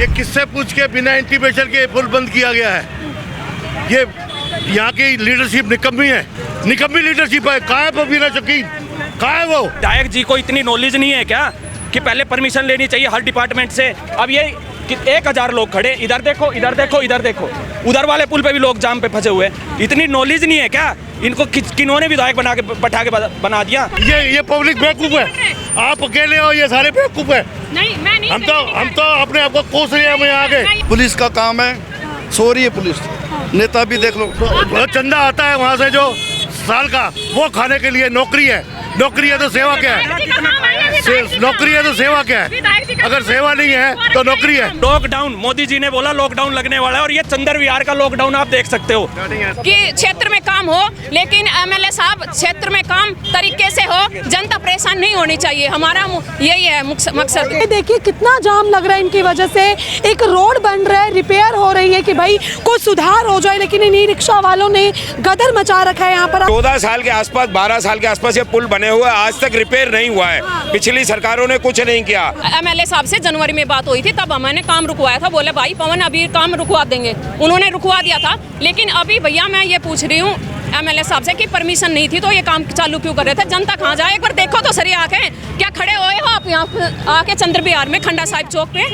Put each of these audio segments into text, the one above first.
ये किससे पूछ के बिना इंटीमेशन के पुल बंद किया गया है? ये यहाँ की लीडरशिप निकम्मी है, निकम्मी लीडरशिप है। कहाँ है पबीना शकीन, कहाँ है वो? विधायक जी को इतनी नॉलेज नहीं है क्या कि पहले परमिशन लेनी चाहिए हर डिपार्टमेंट से? अब ये 1000 लोग खड़े, इधर देखो, इधर देखो, इधर देखो, उधर वाले पुल पे भी लोग जाम पे फंसे हुए। इतनी नॉलेज नहीं है क्या इनको? किन्होंने विधायक बैठा के बना दिया? ये पब्लिक बेवकूफ है, आप अकेले हो, ये सारे बेवकूफ है। नहीं, मैं नहीं, हम तो अपने आप को कोस रहे हैं यहाँ आगे। पुलिस का काम है, सो रही है पुलिस। नेता भी देख लो, चंदा आता है वहाँ से जो साल का, वो खाने के लिए नौकरी है। नौकरी है तो सेवा क्या है? नौकरी है तो सेवा क्या है? अगर सेवा नहीं है तो नौकरी है। लॉकडाउन, मोदी जी ने बोला लॉकडाउन लगने वाला है और ये चंदर विहार का लॉकडाउन आप देख सकते हो कि क्षेत्र में काम हो, लेकिन एमएलए साहब क्षेत्र में काम तरीके से हो, जनता परेशान नहीं होनी चाहिए। हमारा यही है मकसद। देखिए कितना जाम लग रहा है इनकी वजह से। एक रोड बन रहा है, रिपेयर हो रही है कि भाई कुछ सुधार हो जाए, लेकिन इन्हीं रिक्शा वालों ने गदर मचा रखा है यहाँ पर। 14 साल के आसपास, 12 साल के आसपास ये पुल बने हुए, आज तक रिपेयर नहीं हुआ है। पिछली सरकारों ने कुछ नहीं किया। एमएलए साहब से जनवरी में बात हुई थी, तब हमने काम रुकवाया था। बोले भाई पवन अभी काम रुकवा देंगे, उन्होंने रुकवा दिया था। लेकिन अभी भैया मैं ये पूछ रही हूँ एमएलए साहब से कि परमिशन नहीं थी तो ये काम चालू क्यों कर रहे थे? जनता कहाँ जाए? एक बार देखो तो सही आके, क्या खड़े हुए हो आप यहाँ आके चंद्र विहार में खंडा साहिब चौक पे?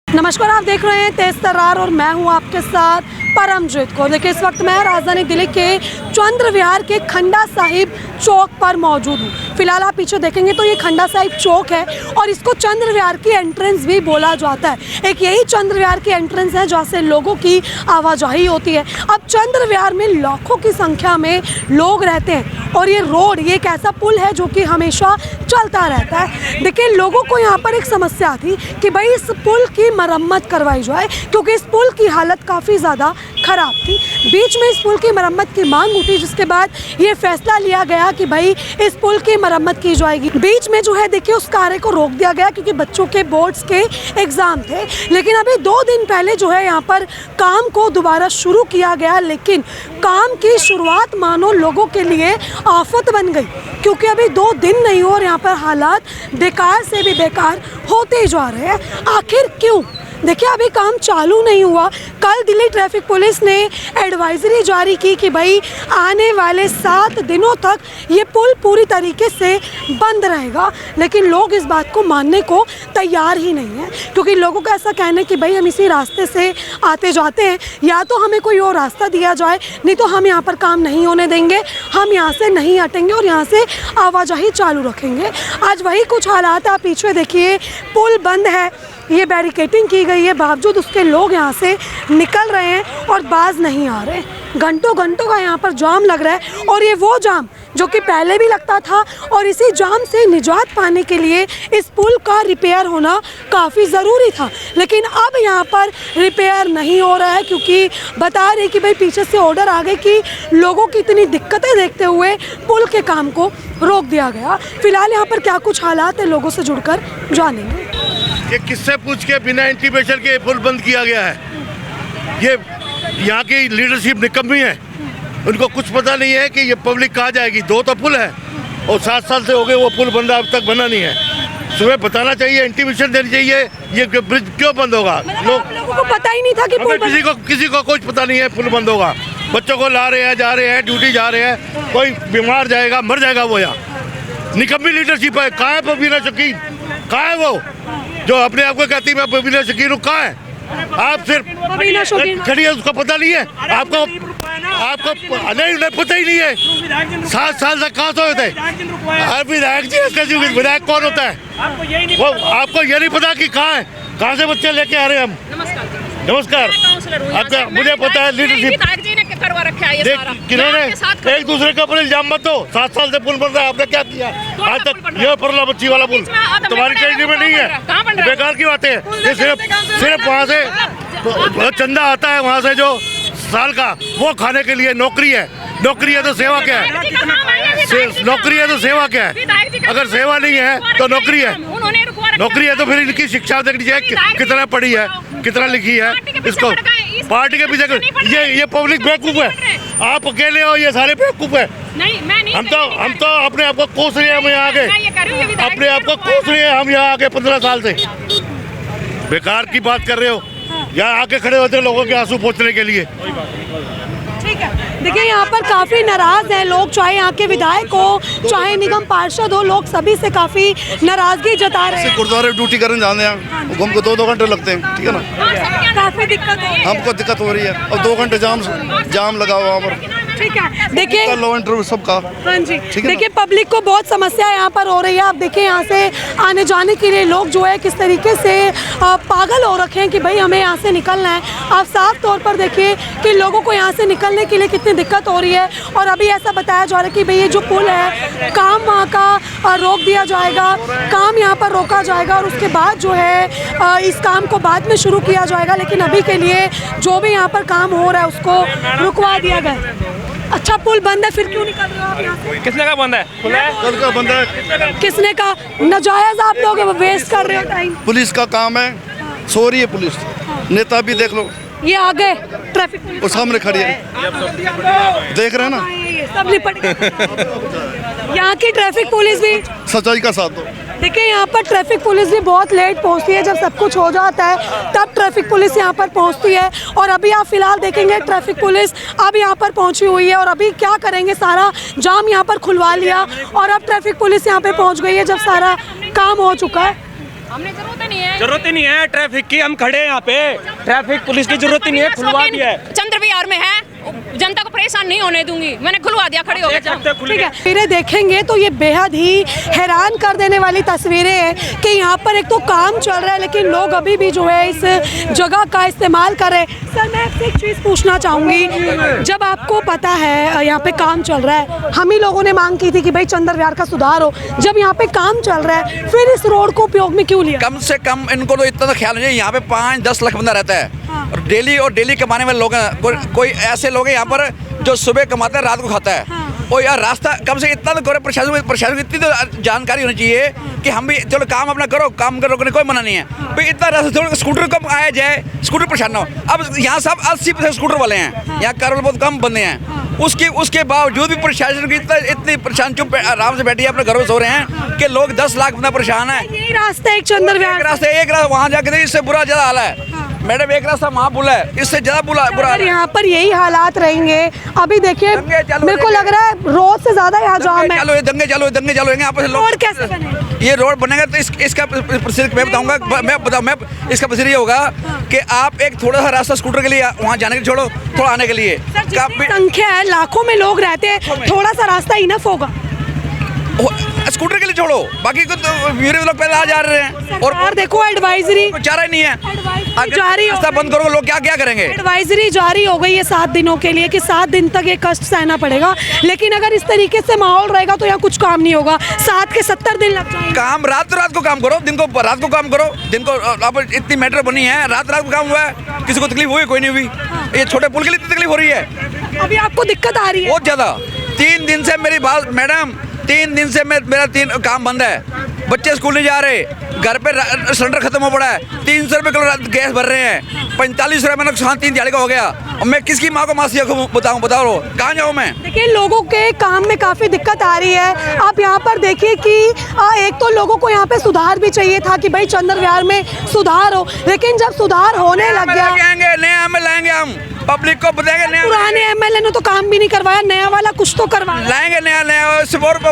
नमस्कार, आप देख रहे हैं तेज तर्रार और मैं हूं आपके साथ परमजीत कौर। देखिए इस वक्त मैं राजधानी दिल्ली के चंद्र विहार के खंडा साहिब चौक पर मौजूद हूं। फिलहाल आप पीछे देखेंगे तो ये खंडा साहिब चौक है और इसको चंद्र विहार की एंट्रेंस भी बोला जाता है। एक यही चंद्र विहार की एंट्रेंस है जहाँ से लोगों की आवाजाही होती है। अब चंद्र विहार में लाखों की संख्या में लोग रहते हैं और ये रोड, ये एक ऐसा पुल है जो कि हमेशा चलता रहता है। देखिए लोगों को यहाँ पर एक समस्या थी कि भाई इस पुल की मरम्मत करवाई जाए, क्योंकि इस पुल की हालत काफ़ी ज़्यादा ख़राब थी। बीच में इस पुल की मरम्मत की मांग उठी, जिसके बाद ये फैसला लिया गया कि भाई इस पुल की मरम्मत की जाएगी। बीच में जो है देखिए उस कार्य को रोक दिया गया क्योंकि बच्चों के बोर्ड्स के एग्ज़ाम थे। लेकिन अभी 2 दिन पहले जो है यहाँ पर काम को दोबारा शुरू किया गया, लेकिन काम की शुरुआत मानो लोगों के लिए आफत बन गई, क्योंकि अभी 2 दिन नहीं हो और यहाँ पर हालात बेकार से भी बेकार होते जा रहे हैं। आखिर क्यों? देखिए अभी काम चालू नहीं हुआ। कल दिल्ली ट्रैफिक पुलिस ने एडवाइजरी जारी की कि भाई आने वाले 7 दिनों तक ये पुल पूरी तरीके से बंद रहेगा, लेकिन लोग इस बात को मानने को तैयार ही नहीं है, क्योंकि लोगों का ऐसा कहना है कि भाई हम इसी रास्ते से आते जाते हैं, या तो हमें कोई और रास्ता दिया जाए, नहीं तो हम यहाँ पर काम नहीं होने देंगे, हम यहाँ से नहीं हटेंगे और यहाँ से आवाजाही चालू रखेंगे। आज वही कुछ हालात आप पीछे देखिए, पुल बंद है, ये बैरिकेटिंग की गई है, बावजूद उसके लोग यहाँ से निकल रहे हैं और बाज नहीं आ रहे। घंटों घंटों का यहाँ पर जाम लग रहा है और ये वो जाम जो कि पहले भी लगता था, और इसी जाम से निजात पाने के लिए इस पुल का रिपेयर होना काफ़ी ज़रूरी था। लेकिन अब यहाँ पर रिपेयर नहीं हो रहा है, क्योंकि बता रहे कि भाई पीछे से ऑर्डर आ गए कि लोगों की इतनी दिक्कतें देखते हुए पुल के काम को रोक दिया गया। फिलहाल यहाँ पर क्या कुछ हालात है लोगों से जुड़कर जानेंगे। ये किससे पूछ के बिना इंटीमेशन के पुल बंद किया गया है? ये यहाँ की लीडरशिप निकम्मी है, उनको कुछ पता नहीं है कि ये पब्लिक कहाँ जाएगी। 2 तो पुल है और 7 साल से हो गए वो पुल बंदा अब तक बना नहीं है। सुबह बताना चाहिए, इंटीमेशन देनी चाहिए, ये ब्रिज क्यों बंद होगा। लोगों को पता ही नहीं था कि किसी को कुछ पता नहीं है पुल बंद होगा। बच्चों को ला रहे हैं, जा रहे हैं, ड्यूटी जा रहे हैं, कोई बीमार जाएगा, मर जाएगा वो। यहाँ निकम्मी लीडरशिप है। कहाँ है पबीना शकीन, कहाँ है वो जो अपने आप को कहती मैं पबीना शकीन हूँ? कहाँ है? आप सिर्फ खड़ी है, उसको पता नहीं है। आपको नहीं पता ही नहीं है। 7 साल से कहाँ से होते हैं विधायक जी? विधायक कौन होता है वो? आपको ये नहीं पता कि कहाँ है, कहाँ से बच्चे लेके आ रहे हैं हम? नमस्कार। आपका मुझे पता है लीडरशिप करवा रखा है ये सारा। किन्होंने एक दूसरे के ऊपर इल्जाम मत दो। 7 साल से पुल बन रहा है, आपने क्या किया आज तक? ये परला बच्ची वाला पुल तुम्हारी कैटेगरी में नहीं है, बेकार की बातें हैं। ये सिर्फ वहाँ से चंदा आता है, वहाँ से जो साल का, वो खाने के लिए नौकरी है। नौकरी है तो सेवा क्या है? नौकरी है तो सेवा क्या है? अगर सेवा नहीं है तो नौकरी है। नौकरी है तो फिर इनकी शिक्षा देखनी चाहिए, कितना पढ़ी है, कितना लिखी है। इसको पार्टी के पीछे ये पब्लिक बेवकूफ है, आप अकेले हो, ये सारे बेवकूफ है। नहीं, मैं नहीं। हम तो अपने आप को कोस रहे हैं, हम यहाँ आगे अपने आप को कोस रहे हैं, हम यहाँ आगे 15 साल से। बेकार की बात कर रहे हो। यहाँ आके खड़े होते हैं लोगों के आंसू पोंछने के लिए। ठीक है, देखिए यहाँ पर काफ़ी नाराज़ हैं लोग, चाहे यहाँ के विधायक हो, चाहे निगम पार्षद हो, लोग सभी से काफ़ी नाराज़गी जता रहे हैं। गुरुद्वारे ड्यूटी करने जाने हैं, हमको 2-2 घंटे लगते हैं, ठीक है ना। काफ़ी दिक्कत हो रही है। हमको दिक्कत हो रही है और 2 घंटे जाम लगा हुआ वहाँ पर। ठीक है, देखिए लॉ एंड सबका। हाँ जी, ठीक है देखिए पब्लिक को बहुत समस्या यहाँ पर हो रही है। आप देखिए यहाँ से आने जाने के लिए लोग जो है किस तरीके से पागल हो रखे हैं कि भाई हमें यहाँ से निकलना है। आप साफ तौर पर देखिए कि लोगों को यहाँ से निकलने के लिए कितनी दिक्कत हो रही है। और अभी ऐसा बताया जा रहा है कि भाई ये जो पुल है, काम वहाँ का रोक दिया जाएगा, काम यहाँ पर रोका जाएगा और उसके बाद जो है इस काम को बाद में शुरू किया जाएगा। लेकिन अभी के लिए जो भी यहाँ पर काम हो रहा है उसको रुकवा दिया गया। अच्छा, पुल बंद है, फिर क्यों निकल रहे हो आप यहाँ से? किसने कहा बंद है? खुला है। कल का बंदा है। किसने कहा? नाजायज आप लोग वेस्ट कर रहे हो टाइम। पुलिस का काम है, सो रही है पुलिस। नेता भी देख लो, ये आ गए ट्रैफिक पुलिस, वो सामने खड़ी है, देख रहे हैं ना। ये सब निपट गए। यहाँ की ट्रैफिक पुलिस भी, सच्चाई का साथ दो। देखिए यहाँ पर ट्रैफिक पुलिस भी बहुत लेट पहुँचती है। जब सब कुछ हो जाता है तब ट्रैफिक पुलिस यहाँ पर पहुँचती है। और अभी आप फिलहाल देखेंगे ट्रैफिक पुलिस अब यहाँ पर पहुँची हुई है। और अभी क्या करेंगे, सारा जाम यहाँ पर खुलवा लिया और अब ट्रैफिक पुलिस यहाँ पे पहुँच गई है जब सारा काम हो चुका है। हमने जरूरत ही नहीं है ट्रैफिक की, हम खड़े हैं यहाँ पे। ट्रैफिक पुलिस की जरूरत ही नहीं है, खुलवा दिया है। चंद्र विहार में है, जनता को परेशान नहीं होने दूंगी, मैंने खुलवा दिया, खड़े हो गए। ठीक है, तस्वीरें देखेंगे तो ये बेहद ही हैरान कर देने वाली तस्वीरें हैं कि यहाँ पर एक तो काम चल रहा है लेकिन लोग अभी भी जो है इस जगह का इस्तेमाल कर रहे हैं। सर, मैं आपसे एक चीज़ पूछना चाहूँगी, जब आपको पता है यहाँ पे काम चल रहा है, हम ही लोगों ने मांग की थी कि भाई चंद्र विहार का सुधार हो, जब यहाँ पे काम चल रहा है फिर इस रोड को उपयोग में क्यों लिया? कम से कम इनको तो इतना तो ख्याल नहीं है, यहाँ पे 5-10 लाख बंदा रहता है और डेली कमाने वाले लोग हैं। कोई ऐसे लोग हैं यहाँ पर जो सुबह कमाता है रात को खाता है। और यार रास्ता कम से इतना तो करो, प्रशासन को इतनी तो जानकारी होनी चाहिए कि हम भी चलो काम अपना करो, काम कर रोकने कोई मना नहीं है। भाई इतना रास्ता थोड़ा स्कूटर कम आया जाए, स्कूटर परेशान ना हो। अब यहाँ सब 80% स्कूटर वाले हैं, यहाँ कार वाले बहुत कम बंदे हैं। उसके बावजूद भी प्रशासन की इतनी परेशान, चुप आराम से बैठी है अपने घरों में सो रहे हैं कि लोग 10 लाख बंदा परेशान है। यही रास्ता एक चंद्र विहार, एक रास्ता वहाँ जाके देखिए, इससे बुरा ज्यादा हाल है मैडम। एक रास्ता वहाँ बुला है, इससे ज्यादा बुरा अगर यहाँ पर यही हालात रहेंगे, अभी देखिए मेरे को लग रहा है रोड से ज्यादा यहाँ जाम है। दंगे चालू होंगे यहाँ पर। रोड कैसे बनेगा? ये रोड बनेगा तो इसका प्रोसीजर मैं बताऊंगा। मैं इसका प्रोसीजर ये होगा कि आप एक थोड़ा सा रास्ता स्कूटर के लिए वहाँ जाने के छोड़ो, थोड़ा आने के लिए संख्या है, लाखों में लोग रहते हैं, थोड़ा सा रास्ता इनफ होगा। स्कूटर के लिए छोड़ो, बाकी को तो मेरे लोग पहले आ जा रहे हैं। और देखो एडवाइजरी चारा ही नहीं है, जारी रास्ता बंद करो, लोग क्या करेंगे? एडवाइजरी जारी हो गई है 7 दिनों के लिए कि 7 दिन तक ये कष्ट सहना पड़ेगा। लेकिन अगर इस तरीके से माहौल रहेगा तो यहाँ कुछ काम नहीं होगा, 7 के 70 दिन लग जाएंगे। काम रात को काम करो, दिन को रात को काम करो। दिन को अब इतनी मेट्रो बनी है, रात को काम हुआ है, किसी को तकलीफ हुई? कोई नहीं हुई। ये छोटे पुल के लिए तकलीफ हो रही है। अभी आपको दिक्कत आ रही है बहुत ज्यादा। 3 दिन से मेरी बात मैडम, 3 दिन से मेरा 3 काम बंद है। बच्चे स्कूल नहीं जा रहे, घर पे सिलेंडर खत्म हो पड़ा है, 300 रुपये किलो गैस भर रहे हैं, 45 रुपये में नुकसान 3 दिहाड़ी का हो गया। और मैं किसकी माँ को मासिया को बताऊँ? कहाँ जाऊँ मैं? देखिए लोगों के काम में काफ़ी दिक्कत आ रही है। आप यहाँ पर देखिए कि एक तो लोगों को यहाँ पे सुधार भी चाहिए था कि भाई चंद्र विहार में सुधार हो, लेकिन जब सुधार होने लग गया, नया एमएलए लाएंगे हम, पब्लिक को बताएंगे। नया पुराने एमएलए ने तो काम भी नहीं करवाया, नया वाला कुछ तो करवाया। लाएंगे नया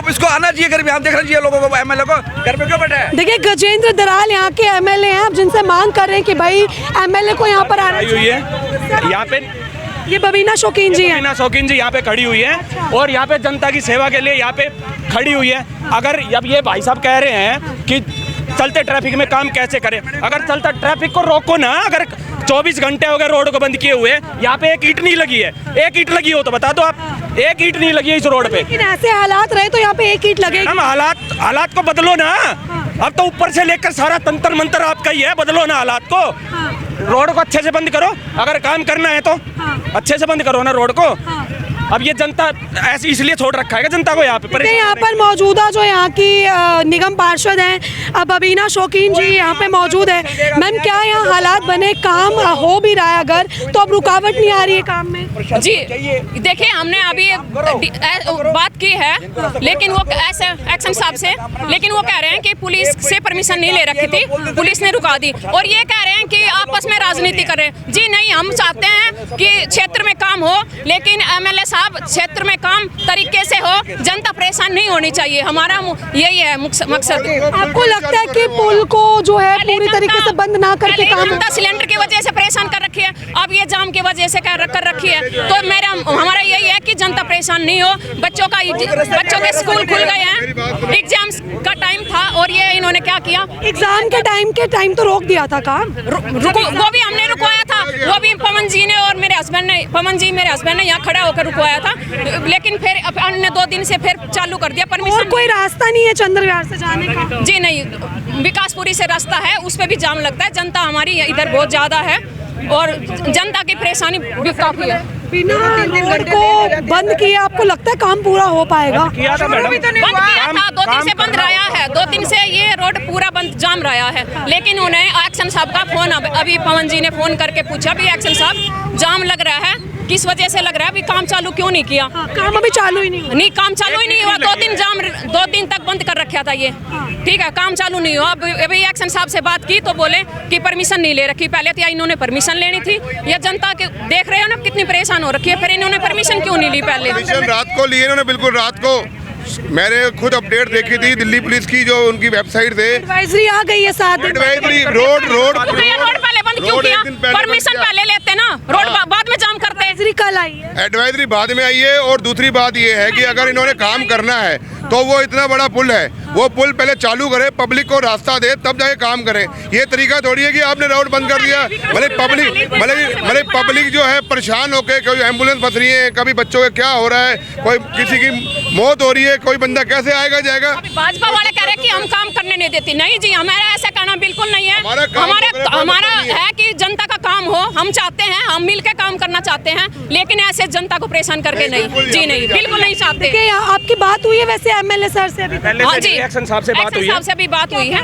इसको आना चाहिए, घर में हम देखना चाहिए लोगों को, एमएलए को घर पे क्यों बैठे हैं? देखिए गजेंद्र दराल यहाँ के एमएलए हैं, आप जिनसे मांग कर रहे हैं कि भाई एमएलए को यहाँ पर आना हुई है। यहाँ पे ये बबीना शौकीन जी हैं। बबीना शौकीन जी यहाँ पे खड़ी हुई है और यहाँ पे जनता की सेवा के लिए यहाँ पे खड़ी हुई है। अगर अब ये भाई साहब कह रहे हैं कि चलते ट्रैफिक में काम कैसे करें, अगर चलता ट्रैफिक को रोको ना। अगर 24 घंटे हो गए रोड को बंद किए हुए, यहाँ पे एक ईंट नहीं लगी है। एक ईंट लगी हो तो बता दो आप, एक ईंट नहीं लगी है इस रोड पे। लेकिन ऐसे हालात रहे तो यहाँ पे एक ईंट लगेगी। हम हालात को बदलो ना। अब तो ऊपर से लेकर सारा तंत्र मंत्र आपका ही है, बदलो ना हालात को। रोड को अच्छे से बंद करो, अगर काम करना है तो अच्छे से बंद करो ना रोड को। अब ये जनता ऐसे इसलिए छोड़ रखा है जनता को यहाँ पे देखिए, यहाँ पर मौजूदा जो यहाँ की निगम पार्षद हैं, अब अबीना शौकीन जी यहाँ पे मौजूद है। मैम, क्या यहाँ हालात बने, काम हो भी रहा है अगर, तो अब रुकावट नहीं आ रही है काम में? जी देखिए, हमने अभी बात की है, लेकिन वो ऐसे एक्शन साहब से, लेकिन वो कह रहे हैं कि पुलिस से परमिशन नहीं ले रखी थी, पुलिस ने रुका दी, और ये कह रहे हैं कि आपस में राजनीति कर रहे हैं। जी नहीं, हम चाहते हैं कि क्षेत्र में काम हो, लेकिन एमएलए साहब क्षेत्र में काम तरीके से हो, जनता परेशान नहीं होनी चाहिए, हमारा यही है मकसद। आपको लगता है कि पुल को जो है पूरी तरीके से बंद ना करके काम, जनता सिलेंडर की वजह से परेशान कर रखी है, अब ये जाम की वजह से कर रखी है, तो हमारा यही है कि जनता परेशान नहीं हो। बच्चों के स्कूल खुल गए हैं, एग्जाम्स का टाइम था, और ये इन्होंने क्या किया, एग्जाम के टाइम तो रोक दिया था काम, वो भी हमने रुकवाया था, वो भी पवन जी ने और मेरे हस्बैंड ने यहाँ खड़ा होकर रुकवाया था, लेकिन फिर अन्य 2 दिन से फिर चालू कर दिया परमिशन। और कोई रास्ता नहीं है चंद्र विहार से जाने का? जी नहीं, विकासपुरी से रास्ता है, उस पर भी जाम लगता है, जनता हमारी इधर बहुत ज़्यादा है, और जनता की परेशानी भी काफ़ी है। बिना रोड को बंद किए आपको लगता है काम पूरा हो पाएगा? किया था मैडम, बंद किया था, 2 दिन से बंद रहा है, 2 दिन से ये रोड पूरा बंद जाम रहा है, लेकिन उन्हें एक्शन साहब का फोन, अभी पवन जी ने फोन करके पूछा भी एक्शन साहब जाम लग रहा है, किस वजह से लग रहा है, अभी काम चालू क्यों नहीं किया? काम अभी चालू ही नहीं हुआ। नहीं, काम चालू ही नहीं हुआ, 2 दिन तक बंद कर रखा था ये, ठीक है, काम चालू नहीं हुआ। अभी एक्शन साहब से बात की तो बोले कि परमिशन नहीं ले रखी, पहले तो इन्होंने परमिशन लेनी थी, या जनता के देख रहे हो ना कितनी परेशान हो रखी है, फिर इन्होंने परमिशन क्यों नहीं ली पहले? रात को लिए इन्होंने, बिल्कुल रात को, मैंने खुद अपडेट देखी थी दिल्ली पुलिस की जो उनकी वेबसाइट से, एडवाइजरी आ गई है, 7 दिन एडवाइजरी रोड पहले बंद क्यों किया? परमिशन पहले लेते ना, रोड बाद में जाम करते। एडवाइजरी कल आई है? एडवाइजरी बाद में आई है, और दूसरी बात ये है कि अगर इन्होंने काम करना है तो वो इतना बड़ा पुल है, वो पुल पहले चालू करे, पब्लिक को रास्ता दे, तब जाके काम करें। ये तरीका थोड़ी है कि आपने रोड बंद कर दिया, भले पब्लिक जो है परेशान होके, कोई एम्बुलेंस फंस रही है, कभी बच्चों के क्या हो रहा है, कोई किसी की मौत हो रही है, कोई बंदा कैसे आएगा जाएगा? भाजपा वाले कह रहे हैं कि हम काम करने नहीं देते। नहीं जी, हमारा ऐसा कहना बिल्कुल नहीं है, हमारा है कि जनता का काम हो, हम चाहते हैं, हम मिल के काम करना चाहते हैं, लेकिन ऐसे जनता को परेशान करके नहीं, जी नहीं, बिल्कुल नहीं चाहते। आपकी बात हुई है वैसे एमएलए सर से? अभी हाँ जी, एक्शन साहब से बात हुई है, भी बात हुई है,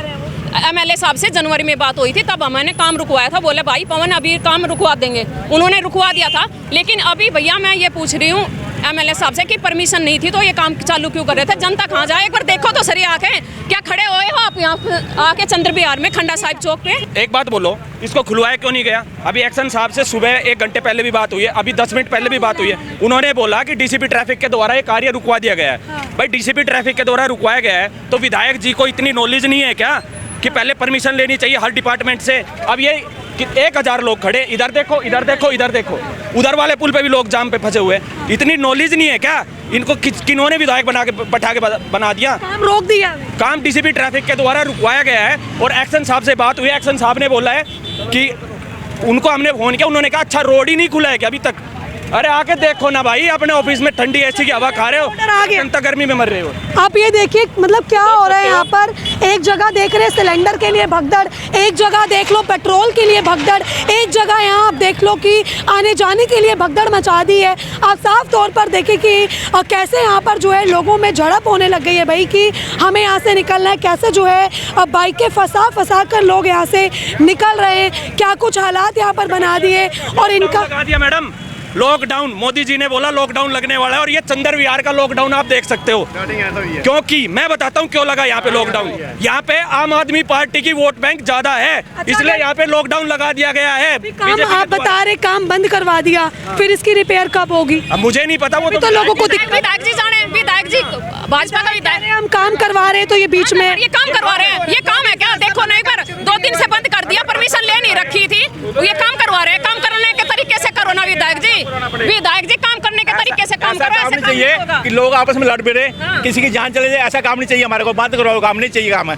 एमएलए साहब से जनवरी में बात हुई थी, तब मैंने काम रुकवाया था, बोले भाई पवन अभी काम रुकवा देंगे, उन्होंने रुकवा दिया था, लेकिन अभी भैया मैं ये पूछ रही हूँ एमएलए साहब से कि परमिशन नहीं थी तो ये काम चालू क्यों कर रहे थे? जनता कहाँ जाए, एक बार देखो तो सही आके, क्या खड़े हुए हो आप यहाँ आके चंद्र विहार में खंडा साहिब चौक पे? एक बात बोलो, इसको खुलवाया क्यों नहीं गया? अभी एक्शन साहब से सुबह 1 घंटे पहले भी बात हुई है, अभी 10 मिनट पहले भी बात हुई है, उन्होंने बोला कि डीसीपी ट्रैफिक के द्वारा ये कार्य रुकवा दिया गया है। भाई डीसीपी ट्रैफिक के द्वारा रुकवाया गया है तो विधायक जी को इतनी नॉलेज नहीं है क्या कि पहले परमिशन लेनी चाहिए हर डिपार्टमेंट से? अब ये कि 1000 लोग खड़े, इधर देखो, इधर देखो, इधर देखो, उधर वाले पुल पे भी लोग जाम पे फंसे हुए, इतनी नॉलेज नहीं है क्या इनको? किन्होंने विधायक बैठा के बना दिया? काम रोक दिया, काम डीसीपी ट्रैफिक के द्वारा रुकवाया गया है, और एक्शन साहब से बात हुई, एक्शन साहब ने बोला है कि उनको हमने फोन किया, उन्होंने कहा अच्छा रोड ही नहीं खुला है क्या अभी तक? अरे आके देखो ना भाई, अपने ऑफिस में ठंडी एसी की हवा खा रहे हो, जनता गर्मी में मर रहे हो। आप ये देखिए मतलब क्या हो रहा है यहाँ पर, एक जगह देख रहे हैं सिलेंडर के लिए भगदड़, एक जगह देख लो पेट्रोल के लिए भगदड़, एक जगह यहाँ आप देख लो कि आने जाने के लिए भगदड़ मचा दी है। आप साफ तौर पर देखें कि कैसे यहाँ पर जो है लोगों में झड़प होने लग गई है भाई कि हमें यहाँ से निकलना है, कैसे जो है अब बाइकें फंसा कर लोग यहाँ से निकल रहे हैं, क्या कुछ हालात यहाँ पर बना दिए। और इनका लगा दिया मैडम लॉकडाउन, मोदी जी ने बोला लॉकडाउन लगने वाला है, और ये चंद्र विहार का लॉकडाउन आप देख सकते हो, क्योंकि मैं बताता हूँ क्यों लगा यहाँ पे लॉकडाउन। यहाँ पे आम आदमी पार्टी की वोट बैंक ज्यादा है, इसलिए यहाँ पे लॉकडाउन लगा दिया गया है। काम आप बता रहे काम बंद करवा दिया, फिर इसकी रिपेयर कब होगी? अब मुझे नहीं पता, वो तो लोगों को विधायक जी जाने, विधायक जी भाजपा का विधायक, हम काम करवा रहे हैं तो ये बीच में ये काम करवा रहे हैं, ये काम है क्या? देखो ना, एक बार 2 दिन से बंद कर दिया, परमिशन ले नहीं रखी थी, ये काम करवा रहे हैं। काम करने के तरीके से करो ना विधायक जी, विधायक जी काम करने के तरीके से काम करो। ऐसा चाहिए कि लोग आपस में लड़ भिड़े, किसी की जान चले जाए, ऐसा काम नहीं चाहिए हमारे को। बंद करवाओ काम, नहीं चाहिए काम है,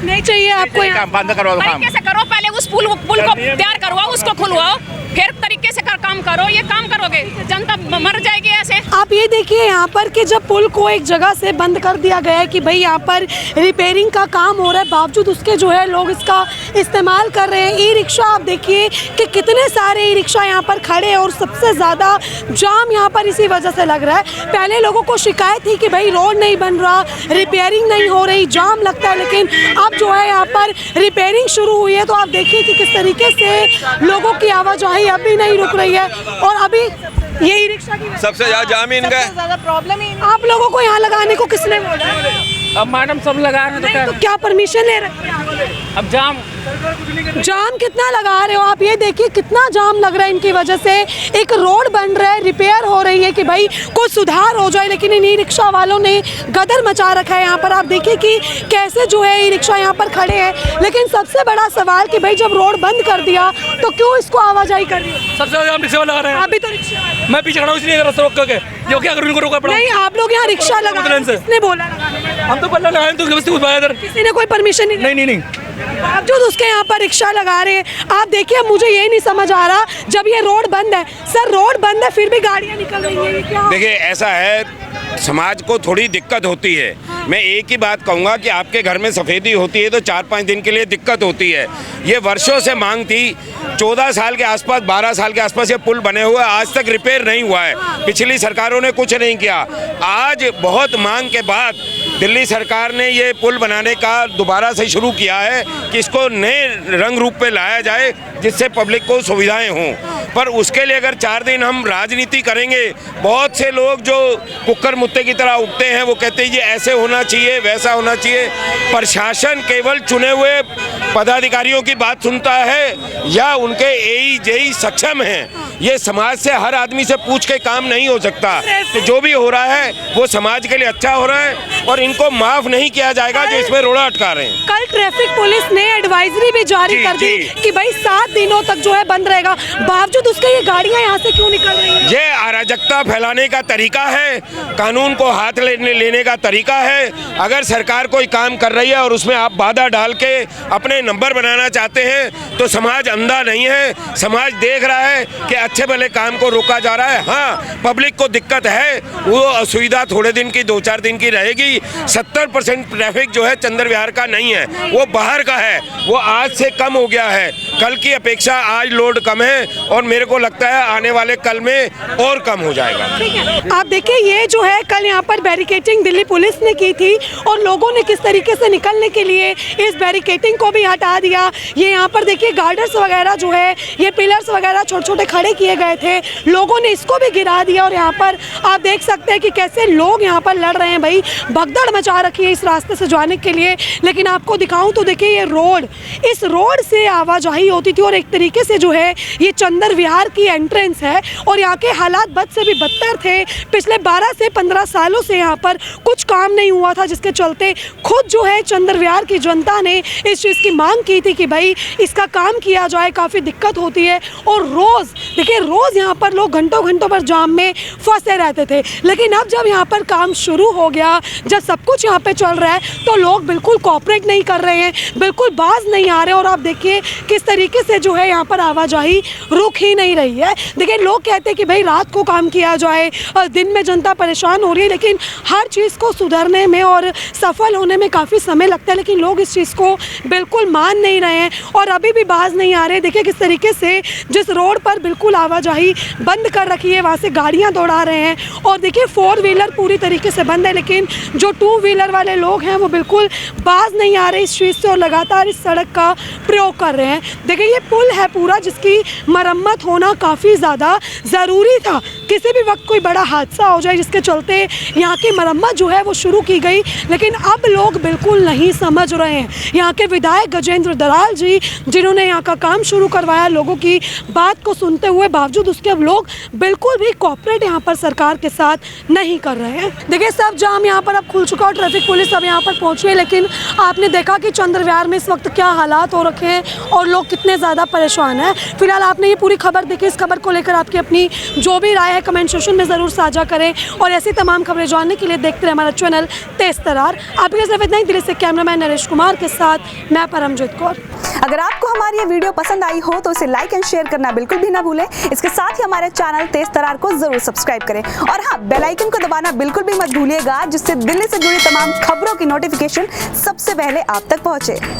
नहीं चाहिए आपको, काम बंद करवाओ काम। कैसे करो? पहले उस पुल को तैयार करवाओ, उसको खुलवाओ, फिर तरीके से काम करो, ये काम करोगे जनता मर जाएगी ऐसे। आप ये देखिए यहाँ पर कि जब पुल को एक जगह से बंद कर दिया गया है कि भाई यहाँ पर रिपेयरिंग का काम हो रहा है, बावजूद उसके जो है लोग इसका इस्तेमाल कर रहे हैं। ई रिक्शा आप देखिए कि कितने सारे ई रिक्शा यहाँ पर खड़े हैं और सबसे ज़्यादा जाम यहाँ पर इसी वजह से लग रहा है। पहले लोगों को शिकायत थी कि भाई रोड नहीं बन रहा, रिपेयरिंग नहीं हो रही, जाम लगता है, लेकिन अब जो है यहाँ पर रिपेयरिंग शुरू हुई है तो आप देखिए कि किस तरीके से लोगों की आवाजाही अभी नहीं रुक रही है। और अभी ये ई रिक्शा की सबसे ज़्यादा जाम ही इनका है। ज़्यादा प्रॉब्लम है। आप लोगों को यहाँ लगाने को किसने बोला? अब मैडम सब लगा रहे नहीं, तो क्या परमिशन ले रखी है? अब जाम कितना लगा रहे हो आप? ये देखिए कितना जाम लग रहा है इनकी वजह से। एक रोड बन रहा है, रिपेयर हो रही है कि भाई कुछ सुधार हो जाए, लेकिन इन ई रिक्शा वालों ने गदर मचा रखा है यहाँ पर। आप देखिए कि कैसे जो है ई रिक्शा यहाँ पर खड़े हैं। लेकिन सबसे बड़ा सवाल कि भाई जब रोड बंद कर दिया तो क्यों इसको आवाजाही कर रही है? सबसे ज्यादा हम रिक्शा लगा रहे हैं। अभी तो रिक्शा मैं पीछे खड़ा हूँ इसलिए रास्ता रोक के, जो क्या करूँ, इनको रोका पड़ा। नहीं, आप लोग यहाँ रिक्शा लगा रहे हैं, किसने बोला लगाने? हम तो पल्ला लगाए तो इधर किसी ने कोई परमिशन नहीं। बावजूद उसके यहाँ पर रिक्शा लगा रहे हैं। आप देखिए, मुझे ये नहीं समझ आ रहा, जब ये रोड बंद है, सर रोड बंद है फिर भी गाड़ियाँ निकल रही हैं, ये क्या? देखिए ऐसा है, समाज को थोड़ी दिक्कत होती है। मैं एक ही बात कहूँगा कि आपके घर में सफ़ेदी होती है तो 4-5 दिन के लिए दिक्कत होती है। ये वर्षों से मांग थी, 14 साल के आसपास, 12 साल के आसपास ये पुल बने हुए, आज तक रिपेयर नहीं हुआ है। पिछली सरकारों ने कुछ नहीं किया। आज बहुत मांग के बाद दिल्ली सरकार ने ये पुल बनाने का दोबारा से शुरू किया है कि इसको नए रंग रूप पे लाया जाए जिससे पब्लिक को सुविधाएं हों। पर उसके लिए अगर 4 दिन हम राजनीति करेंगे, बहुत से लोग जो कुक्कर मुत्ते की तरह उगते हैं वो कहते हैं ये ऐसे होना चाहिए, वैसा होना चाहिए। प्रशासन केवल चुने हुए पदाधिकारियों की बात सुनता है या उनके एई जेई सक्षम हैं? ये समाज से हर आदमी से पूछ के काम नहीं हो सकता। तो जो भी हो रहा है वो समाज के लिए अच्छा हो रहा है और इनको माफ नहीं किया जाएगा जो इसमें रोड़ा अटका रहे हैं। कल ट्रैफिक पुलिस ने एडवाइजरी भी जारी कर दी कि भाई 7 दिनों तक जो है बंद रहेगा, बावजूद उसके ये गाड़ियां यहाँ से क्यों निकल रही हैं? ये अराजकता फैलाने का तरीका है, कानून को हाथ लेने का तरीका है। अगर सरकार कोई काम कर रही है और उसमें आप बाधा डाल के अपने नंबर बनाना चाहते हैं तो समाज अंधा नहीं है, समाज देख रहा है कि अच्छे भले काम को रोका जा रहा है। हाँ, पब्लिक को दिक्कत है, वो असुविधा थोड़े दिन की, 2-4 दिन की रहेगी। 70% ट्रैफिक जो है चंद्र विहार का नहीं है, वो बाहर का है। वो आज से कम हो गया है, कल की अपेक्षा आज लोड कम है और मेरे को लगता है आने वाले कल में और कम हो जाएगा। आप देखिए, ये जो है कल यहाँ पर बैरिकेटिंग दिल्ली पुलिस ने की थी और लोगों ने किस तरीके से निकलने के लिए इस बैरिकेटिंग को भी हटा दिया। ये यहाँ पर देखिए गार्डर्स वगैरह जो है, ये पिलर्स वगैरह छोटे-छोटे खड़े किए गए थे, लोगों ने इसको भी गिरा दिया। और यहाँ पर आप देख सकते हैं कि कैसे लोग यहाँ पर लड़ रहे हैं। भाई भगदड़ मचा रखी है इस रास्ते से जाने के लिए। लेकिन आपको दिखाऊं तो देखिए, ये रोड, इस रोड से आवाजाही होती थी और एक तरीके से जो है ये चंद्र विहार की एंट्रेंस है और यहाँ के हालात बद से भी बदतर थे। पिछले 12 से 15 सालों से यहाँ पर कुछ काम नहीं हुआ था, जिसके चलते खुद जो है चंद्र विहार की जनता ने इस चीज़ की मांग की थी कि भाई इसका काम किया जाए, काफ़ी दिक्कत होती है। और रोज़ देखिए, रोज़ यहाँ पर लोग घंटों घंटों पर जाम में फंसे रहते थे। लेकिन अब जब यहाँ पर काम शुरू हो गया, जब सब कुछ यहाँ पे चल रहा है, तो लोग बिल्कुल कोऑपरेट नहीं कर रहे हैं, बिल्कुल बाज नहीं आ रहे। और आप देखिए किस तरीके से जो है यहाँ पर आवाजाही रुक ही नहीं रही है। देखिए, लोग कहते हैं कि भाई रात को काम किया जाए, दिन में जनता परेशान हो रही है, लेकिन हर चीज़ को सुधरने में और सफल होने में काफ़ी समय लगता है। लेकिन लोग इस चीज़ को बिल्कुल मान नहीं रहे हैं और अभी भी बाज नहीं आ रहे। देखिए किस तरीके से जिस रोड पर बिल्कुल आवाजाही बंद कर रखी है, वहाँ से गाड़ियाँ दौड़ा रहे हैं। और देखिए 4 व्हीलर पूरी तरीके से बंद है, लेकिन जो 2 व्हीलर वाले लोग हैं वो बिल्कुल बाज नहीं आ रहे इस चीज़ से और लगातार इस सड़क का प्रयोग कर रहे हैं। देखिए, ये पुल है पूरा, जिसकी मरम्मत होना काफ़ी ज़्यादा ज़रूरी था। किसी भी वक्त कोई बड़ा हादसा हो जाए, जिसके चलते यहाँ की मरम्मत जो है वो शुरू की गई, लेकिन अब लोग बिल्कुल नहीं समझ रहे हैं। यहाँ के विधायक गजेंद्र दलाल जी, जिन्होंने यहाँ का काम शुरू करवाया, लोगों की बात को सुनते हुए हुए बावजूद उसके अब लोग बिल्कुल भी कोऑपरेट यहाँ पर सरकार के साथ नहीं कर रहे हैं। देखिए सब जाम यहाँ पर अब खुल चुका और ट्रैफिक पुलिस अब यहाँ पर पहुंची है, लेकिन आपने देखा कि चंद्र विहार में इस वक्त क्या हालात हो रखे हैं और लोग कितने ज़्यादा परेशान हैं। फिलहाल आपने ये पूरी खबर देखी, इस खबर को लेकर आपकी अपनी जो भी राय है कमेंट सेक्शन में ज़रूर साझा करें और ऐसी तमाम खबरें जानने के लिए देखते रहे हमारा चैनल तेज तरार। आपके सिर्फ इतना ही, दिल्ली से कैमरामैन नरेश कुमार के साथ मैं परमजीत कौर। अगर आपको हमारी ये वीडियो पसंद आई हो तो इसे लाइक एंड शेयर करना बिल्कुल भी ना भूलें। इसके साथ ही हमारे चैनल तेज तरार को जरूर सब्सक्राइब करें और हाँ, बेल आइकन को दबाना बिल्कुल भी मत भूलिएगा, जिससे दिल्ली से जुड़ी तमाम खबरों की नोटिफिकेशन सबसे पहले आप तक पहुंचे।